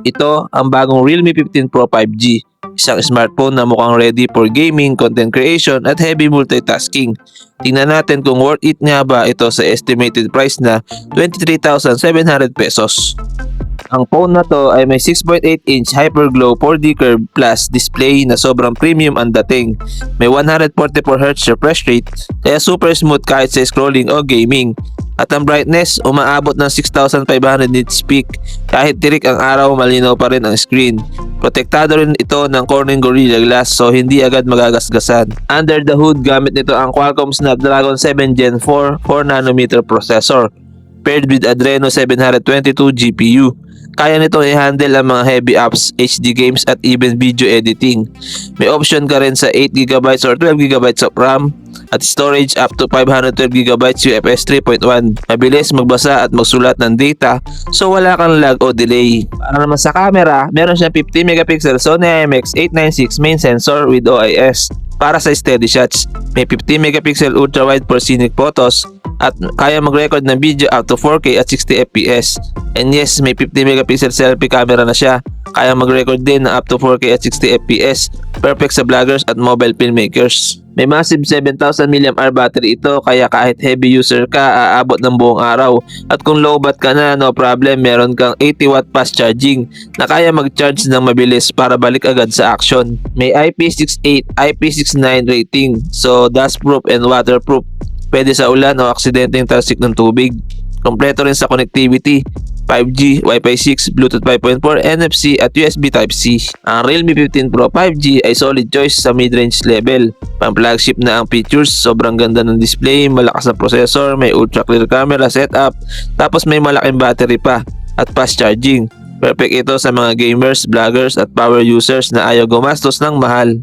Ito ang bagong Realme 15 Pro 5G, isang smartphone na mukhang ready for gaming, content creation at heavy multitasking. Tingnan natin kung worth it nga ba ito sa estimated price na 23,700 pesos. Ang phone na to ay may 6.8-inch Hyperglow 4D Curve Plus display na sobrang premium ang dating. May 144Hz refresh rate kaya super smooth kahit sa scrolling o gaming. At ang brightness umaabot ng 6,500 nits peak. Kahit tirik ang araw, malinaw pa rin ang screen. Protektado rin ito ng Corning Gorilla Glass so hindi agad magagasgasan. Under the hood, gamit nito ang Qualcomm Snapdragon 7 Gen 4 4nm processor paired with Adreno 722 GPU. Kaya nitong i-handle ang mga heavy apps, HD games at even video editing. May option ka rin sa 8GB or 12GB of RAM at storage up to 512GB UFS 3.1. Mabilis magbasa at magsulat ng data so wala kang lag o delay. Para naman sa camera, meron siyang 50MP Sony IMX896 main sensor with OIS para sa steady shots. May 50MP ultra-wide for scenic photos at kaya mag-record ng video up to 4K at 60fps. And yes, may 50MP selfie camera na siya. Kaya mag-record din ng up to 4K at 60fps. Perfect sa vloggers at mobile filmmakers. May massive 7,000 mAh battery ito kaya kahit heavy user ka, aabot ng buong araw. At kung low bat ka na, no problem, meron kang 80W fast charging na kaya mag-charge ng mabilis para balik agad sa action. May IP68, IP69 rating, so dustproof and waterproof. Pwede sa ulan o aksidenteng talsik ng tubig. Kompleto rin sa connectivity, 5G, Wi-Fi 6, Bluetooth 5.4, NFC at USB Type-C. Ang Realme 15 Pro 5G ay solid choice sa mid-range level. Pang-flagship na ang features, sobrang ganda ng display, malakas na processor, may ultra-clear camera setup, tapos may malaking battery pa at fast charging. Perfect ito sa mga gamers, vloggers at power users na ayaw gumastos ng mahal.